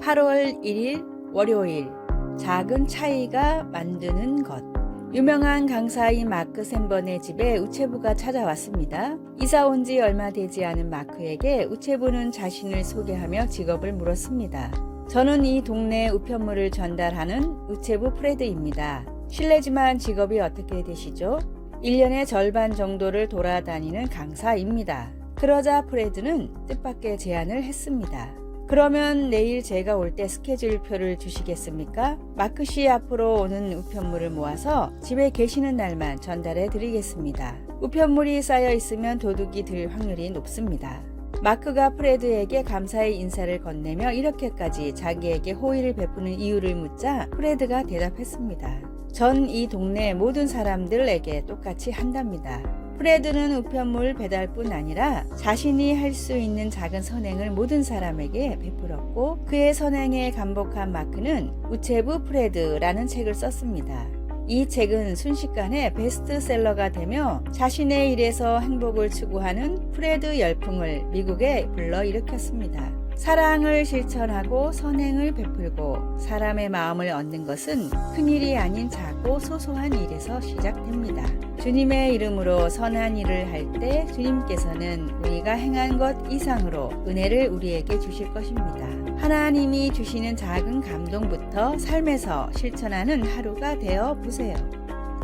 8월 1일 월요일, 작은 차이가 만드는 것. 유명한 강사인 마크 샌번의 집에 우체부가 찾아왔습니다. 이사 온 지 얼마 되지 않은 마크에게 우체부는 자신을 소개하며 직업을 물었습니다. 저는 이 동네 우편물을 전달하는 우체부 프레드입니다. 실례지만 직업이 어떻게 되시죠? 1년의 절반 정도를 돌아다니는 강사입니다. 그러자 프레드는 뜻밖의 제안을 했습니다. 그러면 내일 제가 올 때 스케줄표를 주시겠습니까? 마크 씨 앞으로 오는 우편물을 모아서 집에 계시는 날만 전달해 드리겠습니다. 우편물이 쌓여 있으면 도둑이 들 확률이 높습니다. 마크가 프레드에게 감사의 인사를 건네며 이렇게까지 자기에게 호의를 베푸는 이유를 묻자 프레드가 대답했습니다. 전 이 동네 모든 사람들에게 똑같이 한답니다. 프레드는 우편물 배달뿐 아니라 자신이 할 수 있는 작은 선행을 모든 사람에게 베풀었고, 그의 선행에 감복한 마크는 우체부 프레드라는 책을 썼습니다. 이 책은 순식간에 베스트셀러가 되며 자신의 일에서 행복을 추구하는 프레드 열풍을 미국에 불러일으켰습니다. 사랑을 실천하고 선행을 베풀고 사람의 마음을 얻는 것은 큰일이 아닌 작고 소소한 일에서 시작됩니다. 주님의 이름으로 선한 일을 할 때 주님께서는 우리가 행한 것 이상으로 은혜를 우리에게 주실 것입니다. 하나님이 주시는 작은 감동부터 삶에서 실천하는 하루가 되어 보세요.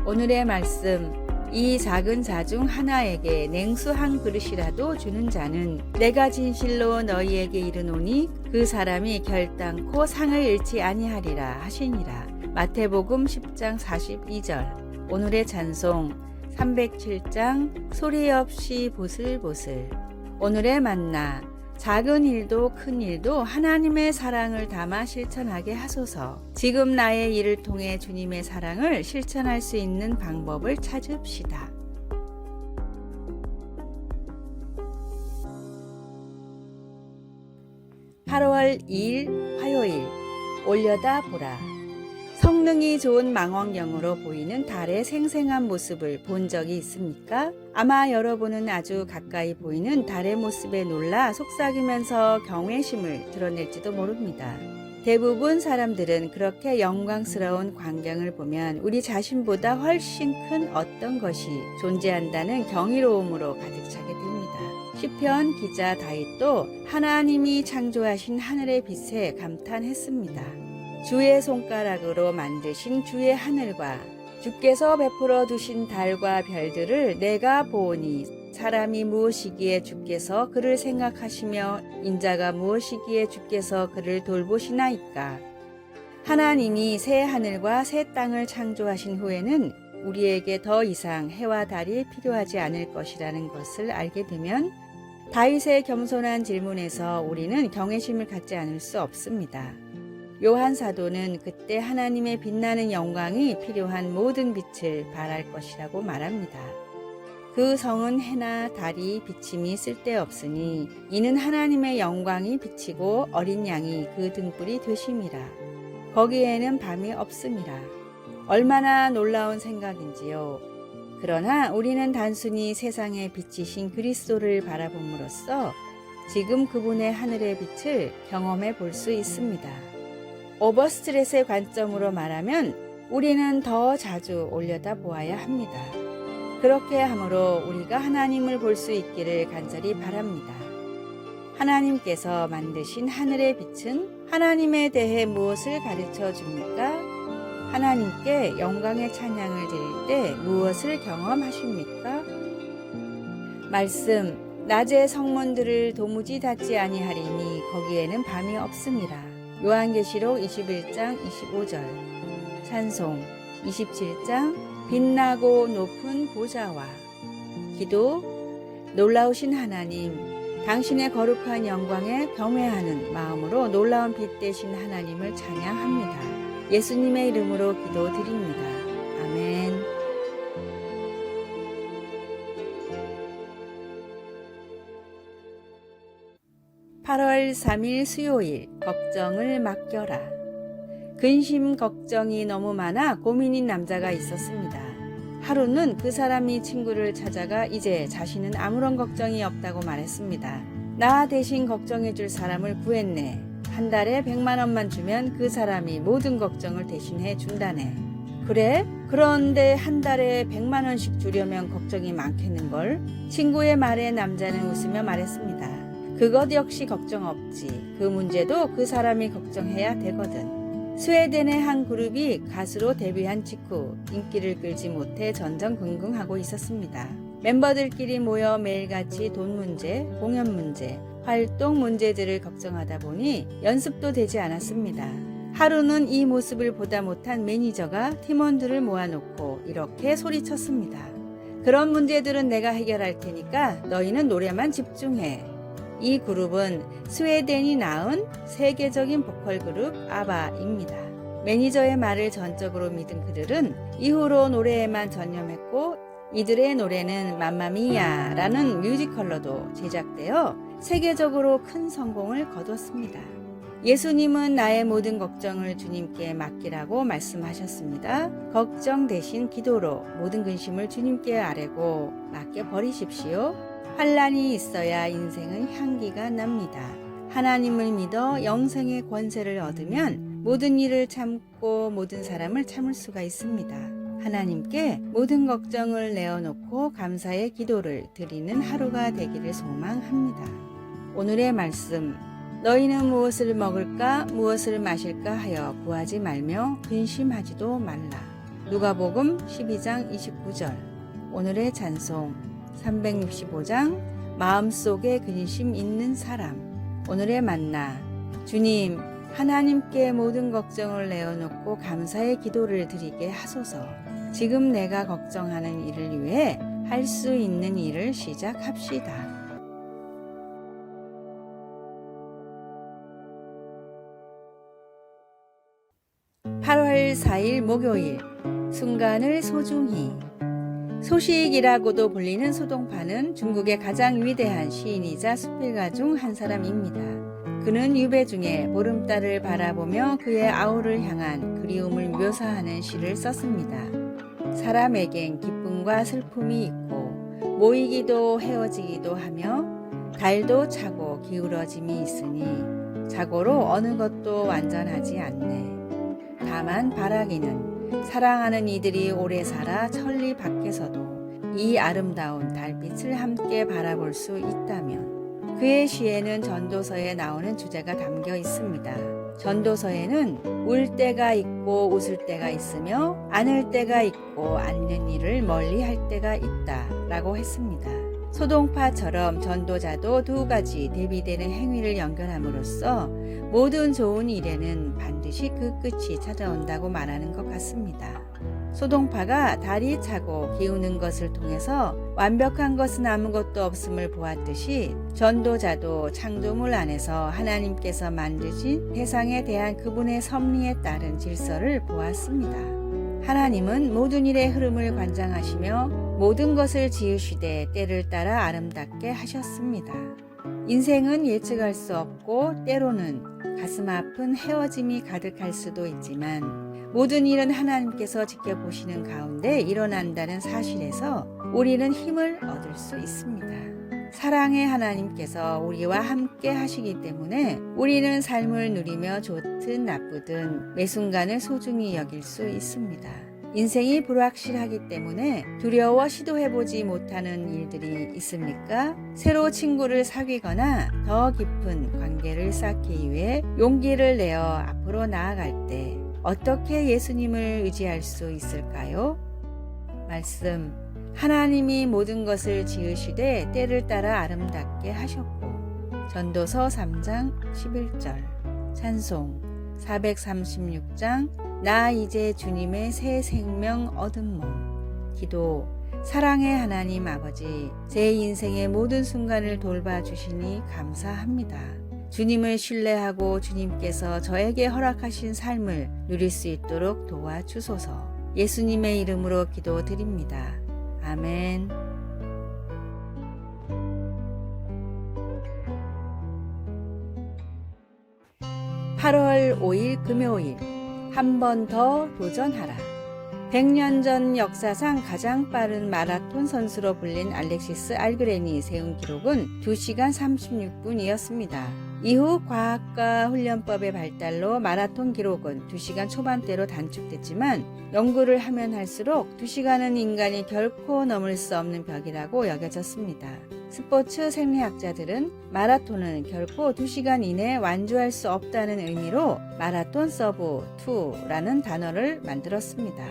오늘의 말씀, 이 작은 자 중 하나에게 냉수 한 그릇이라도 주는 자는 내가 진실로 너희에게 이르노니 그 사람이 결단코 상을 잃지 아니하리라 하시니라. 마태복음 10장 42절. 오늘의 찬송 307장 소리 없이 보슬보슬. 오늘의 만나, 작은 일도 큰 일도 하나님의 사랑을 담아 실천하게 하소서. 지금 나의 일을 통해 주님의 사랑을 실천할 수 있는 방법을 찾읍시다. (8월 2일) 화요일, 올려다보라. 성능이 좋은 망원경으로 보이는 달의 생생한 모습을 본 적이 있습니까? 아마 여러분은 아주 가까이 보이는 달의 모습에 놀라 속삭이면서 경외심을 드러낼지도 모릅니다. 대부분 사람들은 그렇게 영광스러운 광경을 보면 우리 자신보다 훨씬 큰 어떤 것이 존재한다는 경이로움으로 가득 차게 됩니다. 시편 기자 다윗도 하나님이 창조하신 하늘의 빛에 감탄했습니다. 주의 손가락으로 만드신 주의 하늘과 주께서 베풀어 두신 달과 별들을 내가 보오니 사람이 무엇이기에 주께서 그를 생각하시며 인자가 무엇이기에 주께서 그를 돌보시나이까. 하나님이 새 하늘과 새 땅을 창조하신 후에는 우리에게 더 이상 해와 달이 필요하지 않을 것이라는 것을 알게 되면 다윗의 겸손한 질문에서 우리는 경외심을 갖지 않을 수 없습니다. 요한 사도는 그때 하나님의 빛나는 영광이 필요한 모든 빛을 발할 것이라고 말합니다. 그 성은 해나 달이 비침이 쓸데없으니 이는 하나님의 영광이 비치고 어린 양이 그 등불이 되심이라. 거기에는 밤이 없음이라. 얼마나 놀라운 생각인지요. 그러나 우리는 단순히 세상에 비치신 그리스도를 바라봄으로써 지금 그분의 하늘의 빛을 경험해 볼 수 있습니다. 오버스트레스의 관점으로 말하면 우리는 더 자주 올려다 보아야 합니다. 그렇게 함으로 우리가 하나님을 볼 수 있기를 간절히 바랍니다. 하나님께서 만드신 하늘의 빛은 하나님에 대해 무엇을 가르쳐 줍니까? 하나님께 영광의 찬양을 드릴 때 무엇을 경험하십니까? 말씀, 낮의 성문들을 도무지 닫지 아니하리니 거기에는 밤이 없음이라. 요한계시록 21장 25절. 찬송 27장 빛나고 높은 보좌와. 기도, 놀라우신 하나님, 당신의 거룩한 영광에 경외하는 마음으로 놀라운 빛 되신 하나님을 찬양합니다. 예수님의 이름으로 기도드립니다. 아멘. 8월 3일 수요일, 걱정을 맡겨라. 근심 걱정이 너무 많아 고민인 남자가 있었습니다. 하루는 그 사람이 친구를 찾아가 이제 자신은 아무런 걱정이 없다고 말했습니다. 나 대신 걱정해 줄 사람을 구했네. 한 달에 100만 원만 주면 그 사람이 모든 걱정을 대신해 준다네. 그래? 그런데 한 달에 100만 원씩 주려면 걱정이 많겠는걸? 친구의 말에 남자는 웃으며 말했습니다. 그것 역시 걱정 없지. 그 문제도 그 사람이 걱정해야 되거든. 스웨덴의 한 그룹이 가수로 데뷔한 직후 인기를 끌지 못해 전전긍긍하고 있었습니다. 멤버들끼리 모여 매일같이 돈 문제, 공연 문제, 활동 문제들을 걱정하다 보니 연습도 되지 않았습니다. 하루는 이 모습을 보다 못한 매니저가 팀원들을 모아놓고 이렇게 소리쳤습니다. 그런 문제들은 내가 해결할 테니까 너희는 노래만 집중해. 이 그룹은 스웨덴이 낳은 세계적인 보컬 그룹 아바입니다. 매니저의 말을 전적으로 믿은 그들은 이후로 노래에만 전념했고 이들의 노래는 맘마미아라는 뮤지컬로도 제작되어 세계적으로 큰 성공을 거두었습니다. 예수님은 나의 모든 걱정을 주님께 맡기라고 말씀하셨습니다. 걱정 대신 기도로 모든 근심을 주님께 아뢰고 맡겨버리십시오. 환란이 있어야 인생은 향기가 납니다. 하나님을 믿어 영생의 권세를 얻으면 모든 일을 참고 모든 사람을 참을 수가 있습니다. 하나님께 모든 걱정을 내어놓고 감사의 기도를 드리는 하루가 되기를 소망합니다. 오늘의 말씀, 너희는 무엇을 먹을까 무엇을 마실까 하여 구하지 말며 근심하지도 말라. 누가복음 12장 29절. 오늘의 찬송 365장 마음속에 근심 있는 사람. 오늘의 만나, 주님 하나님께 모든 걱정을 내어놓고 감사의 기도를 드리게 하소서. 지금 내가 걱정하는 일을 위해 할 수 있는 일을 시작합시다. (8월 4일) 목요일, 순간을 소중히. 소식이라고도 불리는 소동파는 중국의 가장 위대한 시인이자 수필가 중 한 사람입니다. 그는 유배 중에 보름달을 바라보며 그의 아우를 향한 그리움을 묘사하는 시를 썼습니다. 사람에겐 기쁨과 슬픔이 있고 모이기도 헤어지기도 하며 달도 차고 기울어짐이 있으니 자고로 어느 것도 완전하지 않네. 다만 바라기는 사랑하는 이들이 오래 살아 천리 밖에서도 이 아름다운 달빛을 함께 바라볼 수 있다면. 그의 시에는 전도서에 나오는 주제가 담겨 있습니다. 전도서에는 울 때가 있고 웃을 때가 있으며 안을 때가 있고 않는 일을 멀리 할 때가 있다 라고 했습니다. 소동파처럼 전도자도 두 가지 대비되는 행위를 연결함으로써 모든 좋은 일에는 반드시 그 끝이 찾아온다고 말하는 것 같습니다. 소동파가 달이 차고 기우는 것을 통해서 완벽한 것은 아무것도 없음을 보았듯이 전도자도 창조물 안에서 하나님께서 만드신 세상에 대한 그분의 섭리에 따른 질서를 보았습니다. 하나님은 모든 일의 흐름을 관장하시며 모든 것을 지으시되 때를 따라 아름답게 하셨습니다. 인생은 예측할 수 없고 때로는 가슴 아픈 헤어짐이 가득할 수도 있지만 모든 일은 하나님께서 지켜보시는 가운데 일어난다는 사실에서 우리는 힘을 얻을 수 있습니다. 사랑의 하나님께서 우리와 함께 하시기 때문에 우리는 삶을 누리며 좋든 나쁘든 매 순간을 소중히 여길 수 있습니다. 인생이 불확실하기 때문에 두려워 시도해보지 못하는 일들이 있습니까? 새로 친구를 사귀거나 더 깊은 관계를 쌓기 위해 용기를 내어 앞으로 나아갈 때 어떻게 예수님을 의지할 수 있을까요? 말씀, 하나님이 모든 것을 지으시되 때를 따라 아름답게 하셨고. 전도서 3장 11절. 찬송 436장 나 이제 주님의 새 생명 얻은 몸. 기도, 사랑의 하나님 아버지, 제 인생의 모든 순간을 돌봐주시니 감사합니다. 주님을 신뢰하고 주님께서 저에게 허락하신 삶을 누릴 수 있도록 도와주소서. 예수님의 이름으로 기도드립니다. 아멘. 8월 5일 금요일, 한 번 더 도전하라. 100년 전 역사상 가장 빠른 마라톤 선수로 불린 알렉시스 알그렌이 세운 기록은 2시간 36분이었습니다. 이후 과학과 훈련법의 발달로 마라톤 기록은 2시간 초반대로 단축됐지만 연구를 하면 할수록 2시간은 인간이 결코 넘을 수 없는 벽이라고 여겨졌습니다. 스포츠 생리학자들은 마라톤은 결코 2시간 이내 완주할 수 없다는 의미로 마라톤 서브 2라는 단어를 만들었습니다.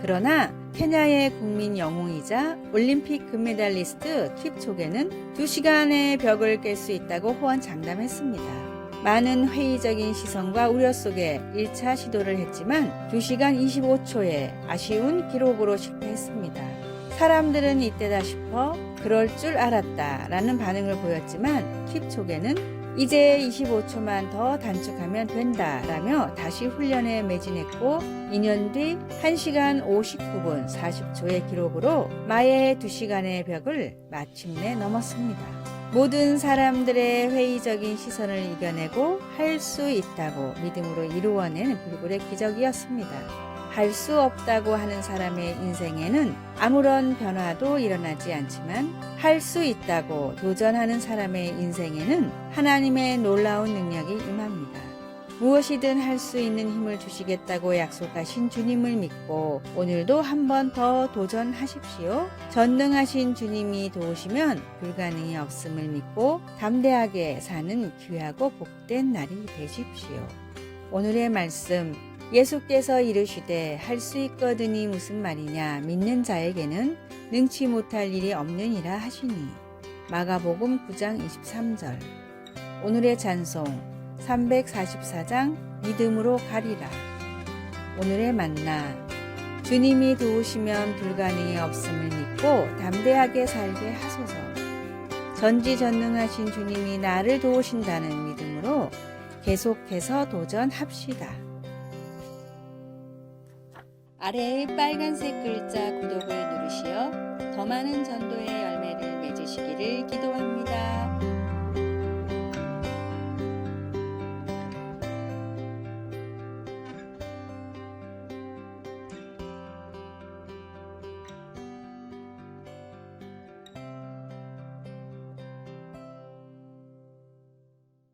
그러나 케냐의 국민 영웅이자 올림픽 금메달리스트 킵초게는 2시간의 벽을 깰 수 있다고 호언장담했습니다. 많은 회의적인 시선과 우려 속에 1차 시도를 했지만 2시간 25초의 아쉬운 기록으로 실패했습니다. 사람들은 이때다 싶어 그럴 줄 알았다 라는 반응을 보였지만 킵초게는 이제 25초만 더 단축하면 된다 라며 다시 훈련에 매진했고 2년 뒤 1시간 59분 40초의 기록으로 마의 2시간의 벽을 마침내 넘었습니다. 모든 사람들의 회의적인 시선을 이겨내고 할 수 있다고 믿음으로 이루어낸 불굴의 기적이었습니다. 할 수 없다고 하는 사람의 인생에는 아무런 변화도 일어나지 않지만 할 수 있다고 도전하는 사람의 인생에는 하나님의 놀라운 능력이 임합니다. 무엇이든 할 수 있는 힘을 주시겠다고 약속하신 주님을 믿고 오늘도 한 번 더 도전하십시오. 전능하신 주님이 도우시면 불가능이 없음을 믿고 담대하게 사는 귀하고 복된 날이 되십시오. 오늘의 말씀, 예수께서 이르시되 할 수 있거든이 무슨 말이냐 믿는 자에게는 능치 못할 일이 없느니라 하시니. 마가복음 9장 23절. 오늘의 찬송 344장 믿음으로 가리라. 오늘의 만나, 주님이 도우시면 불가능이 없음을 믿고 담대하게 살게 하소서. 전지전능하신 주님이 나를 도우신다는 믿음으로 계속해서 도전합시다. 아래의 빨간색 글자 구독을 누르시어 더 많은 전도의 열매를 맺으시기를 기도합니다.